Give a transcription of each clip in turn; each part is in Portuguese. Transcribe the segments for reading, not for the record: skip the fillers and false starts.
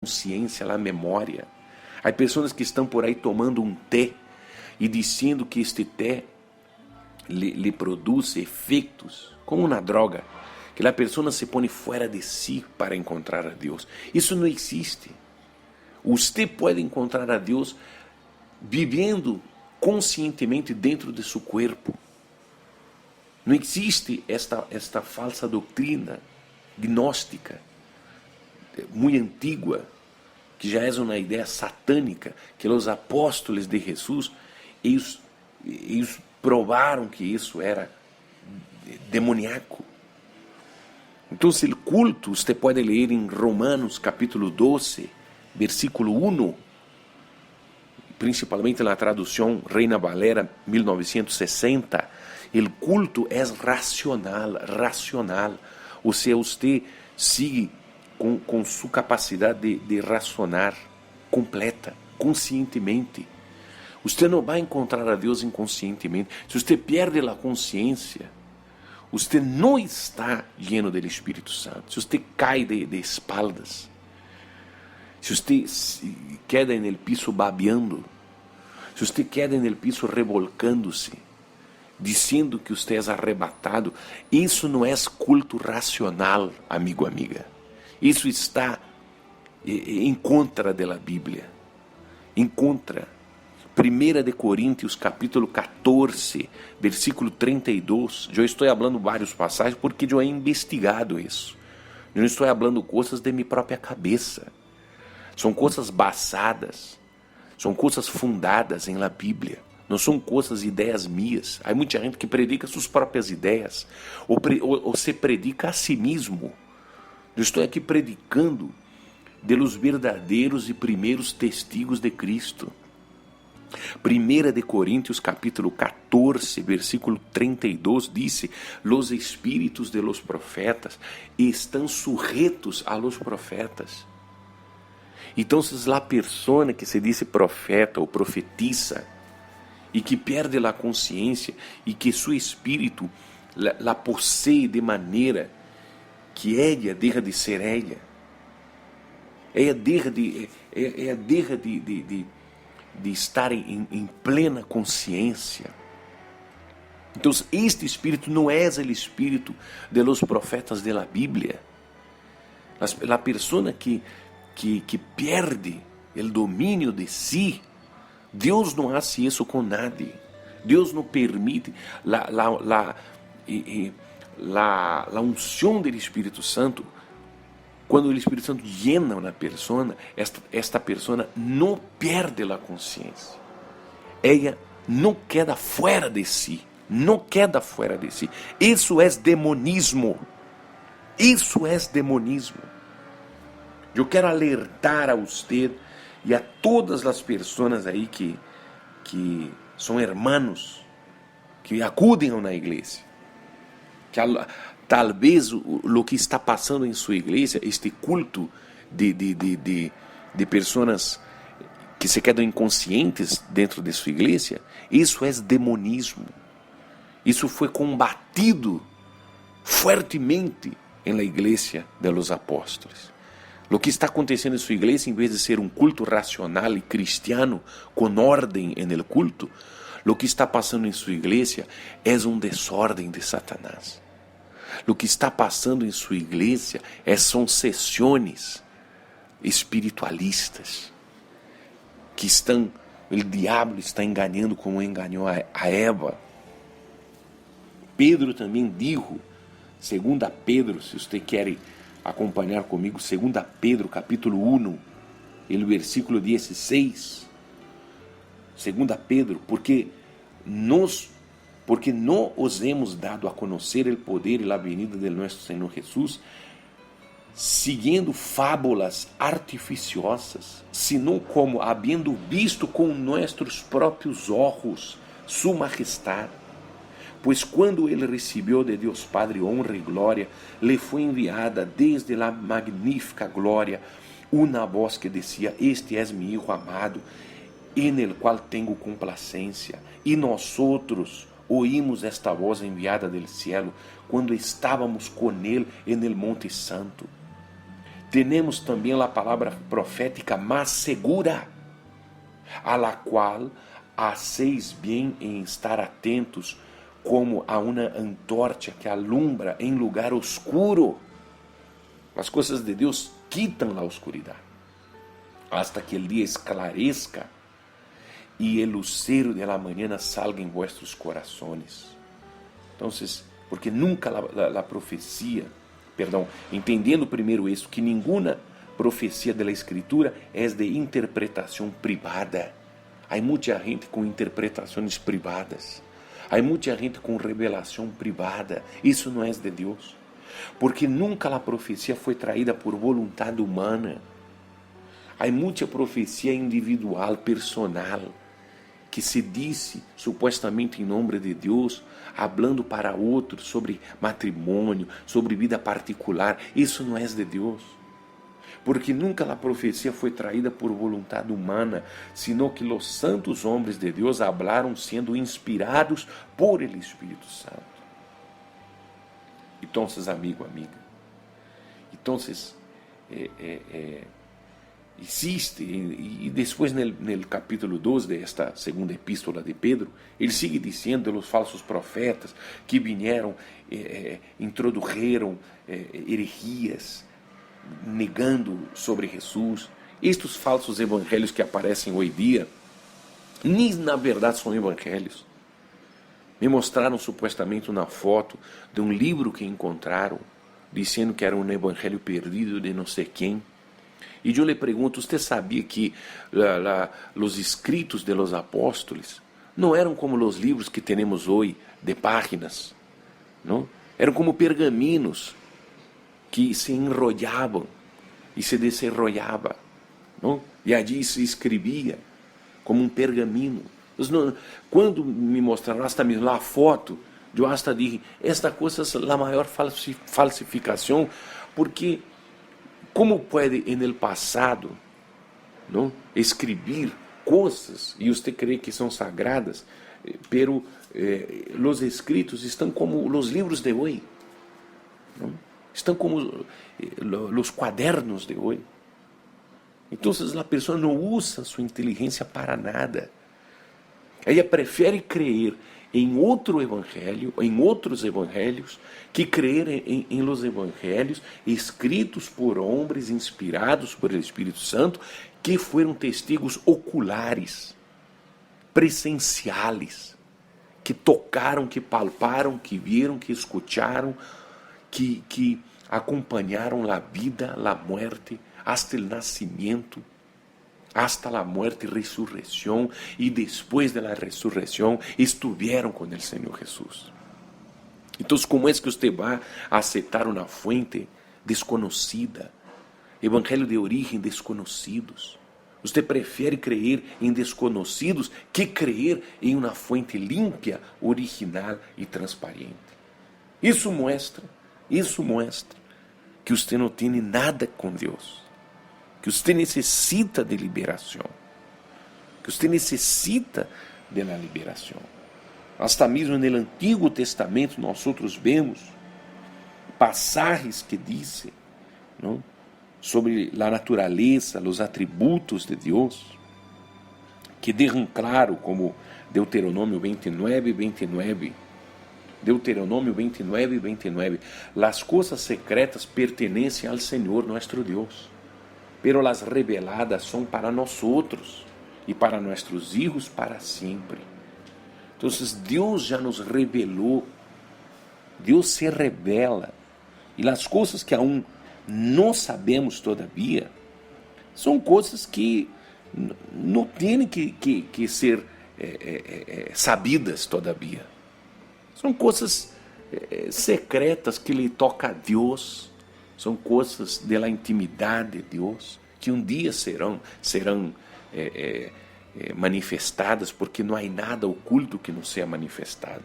consciência, a memória. Há pessoas que estão por aí tomando um té e dizendo que este té lhe produz efeitos, como uma droga, que a pessoa se põe fora de si para encontrar a Deus. Isso não existe. Você pode encontrar a Deus vivendo conscientemente dentro de seu corpo. Não existe esta falsa doutrina gnóstica, muito antiga, que já é uma ideia satânica, que os apóstolos de Jesus, eles provaram que isso era demoníaco. Então, o culto, você pode ler em Romanos capítulo 12, versículo 1, principalmente na tradução Reina Valera 1960, o culto é racional. Ou seja, você sigue com sua capacidade de racionar completa, conscientemente. Você não vai encontrar a Deus inconscientemente. Se você perde a consciência, você não está lleno do Espírito Santo. Se você cai de espaldas, se você queda no piso babeando, se você queda no piso revolcando-se, dizendo que você é arrebatado, isso não é culto racional, amigo, amiga. Isso está em contra da Bíblia. Em contra. 1 de Coríntios, capítulo 14, versículo 32. Eu estou falando vários passagens porque eu he investigado isso. Eu não estou falando coisas de minha própria cabeça. São coisas basadas, são coisas fundadas em la Bíblia. Não são coisas, ideias minhas. Há muita gente que predica suas próprias ideias, ou se predica a si mesmo. Eu estou aqui predicando de los verdadeiros e primeiros testigos de Cristo. 1 de Coríntios capítulo 14, versículo 32 diz: los espíritus de los profetas estão sujetos a los profetas. Então, se a pessoa que se diz profeta ou profetiza e que perde a consciência e que seu espírito la possui de maneira que ela deixa de ser ela deixa de estar em plena consciência. Então, este espírito não é o espírito de los profetas de la Bíblia. A pessoa que perde o domínio de si, Deus não faz isso com nadie. Deus não permite a unção do Espírito Santo. Quando o Espírito Santo llena uma pessoa, esta pessoa não perde a consciência. Ela não queda fora de si. Não queda fora de si. Isso é demonismo. Isso é demonismo. Eu quero alertar a você e a todas as pessoas aí que são hermanos, que acudem na igreja, que talvez o que está passando em sua igreja, este culto de pessoas que se quedam inconscientes dentro de sua igreja, isso é demonismo. Isso foi combatido fortemente na igreja dos apóstolos. O que está acontecendo em sua igreja, em vez de ser um culto racional e cristiano, com ordem no culto, o que está passando em sua igreja é um desordem de Satanás. O que está passando em sua igreja são sessões espiritualistas que o diabo está enganando como enganou a Eva. Pedro também disse, 2 Pedro, se você quer acompanhar comigo, 2 Pedro capítulo 1, o versículo 16. 2 Pedro, porque não os hemos dado a conhecer o poder e a venida de nosso Senhor Jesus, seguindo fábulas artificiosas, senão como havendo visto com nossos próprios olhos sua majestade. Pois quando ele recebeu de Deus Padre honra e glória, lhe foi enviada desde a magnífica glória uma voz que dizia: este es mi Hijo amado, en el qual tengo complacência. E nós oímos esta voz enviada del cielo, quando estávamos com ele en el Monte Santo. Tenemos também a palavra profética mais segura, a la qual hacéis bem em estar atentos como a uma antorcha que alumbra em lugar oscuro. As coisas de Deus quitam a oscuridade, hasta que o dia esclareça e o lucero de la mañana salga em vuestros corazones. Então, porque nunca a profecia, entendendo primeiro isso, que nenhuma profecia da Escritura é de interpretação privada. Há muita gente com interpretações privadas. Há muita gente com revelação privada. Isso não é de Deus. Porque nunca a profecia foi traída por vontade humana. Há muita profecia individual, personal, que se disse supostamente em nome de Deus, hablando para outros sobre matrimônio, sobre vida particular. Isso não é de Deus. Porque nunca a profecia foi traída por vontade humana, sino que os santos homens de Deus hablaram sendo inspirados por el Espírito Santo. Então, amigo, amiga, existe, e depois no capítulo 12 desta segunda epístola de Pedro, ele sigue dizendo dos falsos profetas que vieram, introduziram heresias, negando sobre Jesus. Estes falsos evangelhos que aparecem hoje em dia, nem na verdade são evangelhos. Me mostraram supostamente uma foto de um livro que encontraram, dizendo que era um evangelho perdido de não sei quem. E eu lhe pergunto, você sabia que os escritos de los apóstolos não eram como os livros que temos hoje, de páginas, não? Eram como pergaminos que se enrollavam e se desenrollavam, não? E allí se escrevia como um pergamino. Quando me mostraram hasta mesmo a foto, eu hasta dije, esta coisa é a maior falsificação, porque como pode en el passado, não, escrever coisas e você crê que são sagradas, pero os escritos estão como os livros de hoje, não? Estão como os quadernos de hoje. Então, a pessoa não usa sua inteligência para nada. Ela prefere crer em outro evangelho, em outros evangelhos, que crer em los evangelhos escritos por homens inspirados por el Espírito Santo, que foram testigos oculares, presenciales, que tocaram, que palparam, que viram, que escutaram, que acompanharam a vida, a muerte, hasta el nascimento, hasta la muerte y resurrección, y después de la resurrección estuvieron con el Señor Jesús. Entonces, ¿cómo es que usted va a aceptar una fuente desconocida? Evangelio de origen desconocidos. Usted prefiere creer en desconocidos que creer en una fuente limpia, original y transparente. Isso muestra que usted no tiene nada con Dios, que usted necessita de liberação, que usted necessita de la liberação. Hasta mesmo no Antigo Testamento nós outros vemos passagens que dizem, não, sobre a natureza, os atributos de Deus, que deixam claro, como Deuteronômio 29, 29. Deuteronômio 29, 29. Las coisas secretas pertenecem ao Senhor nosso Deus, pero las reveladas são para nós outros e para nossos filhos para sempre. Então, Deus já nos revelou, Deus se revela, e as coisas que aún não sabemos todavia, são coisas que não têm que ser sabidas todavia. São coisas secretas que lhe toca a Deus, são coisas da intimidade de Deus, que um dia serão manifestadas, porque não há nada oculto que não seja manifestado.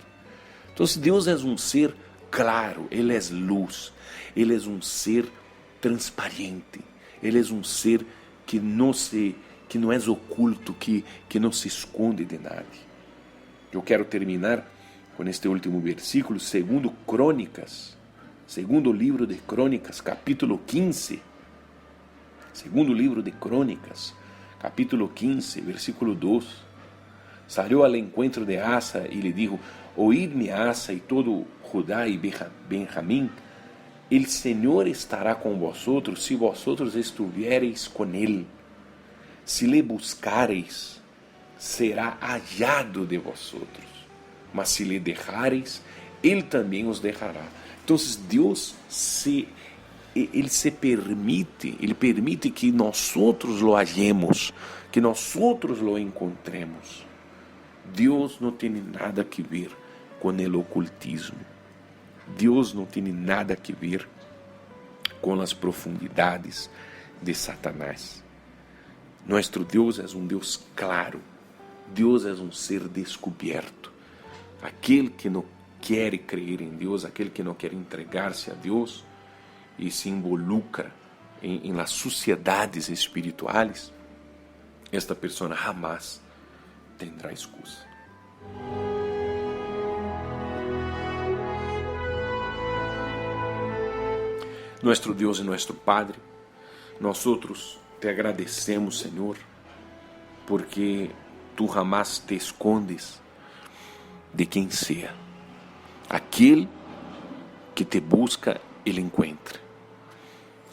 Então, Deus é um ser claro, Ele é luz, Ele é um ser transparente, Ele é um ser que não é oculto, que não se esconde de nada. Eu quero terminar com este último versículo, segundo livro de Crônicas, capítulo 15, Segundo livro de Crônicas, capítulo 15, versículo 2. Salió al encuentro de Asa y le dijo: Oídme, Asa y todo Judá y Benjamín, el Señor estará con vosotros si vosotros estuviereis con él. Si le buscareis, será hallado de vosotros. Mas si le dejareis, él también os dejará. Entonces Dios Ele permite que nosotros lo hallemos, que nosotros lo encontremos. Deus não tem nada que ver com o ocultismo. Deus não tem nada que ver com as profundidades de Satanás. Nosso Deus é um Deus claro. Deus é um ser descoberto. Aquele que não quer crer em Deus, aquele que não quer entregar-se a Deus e se involucra em las sociedades espirituais, esta pessoa jamais tendrá excusa. Nuestro Deus e nuestro Padre, nosotros te agradecemos, Senhor, porque tu jamás te escondes de quem seja. Aquele que te busca, ele encontra.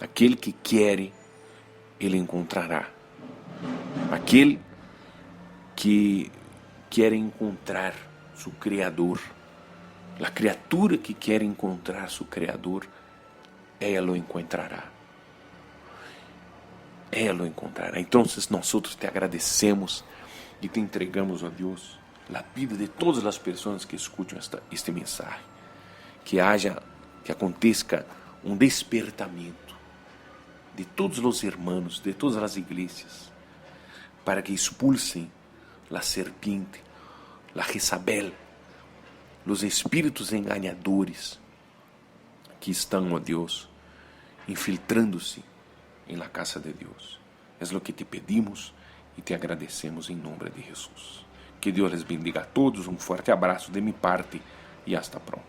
Aquele que quer, ele encontrará. Aquele que quer encontrar seu Criador, a criatura que quer encontrar seu Criador, ela o encontrará. Ela o encontrará. Então, nós te agradecemos e te entregamos a Deus a vida de todas as pessoas que escutam este mensagem. Que aconteça um despertamento de todos os irmãos, de todas as igrejas, para que expulsem a serpiente, a Jezabel, os espíritos enganadores que estão, ó Deus, infiltrando-se em la casa de Deus. É o que te pedimos e te agradecemos em nome de Jesus. Que Deus les bendiga a todos, um forte abraço de minha parte e hasta pronto.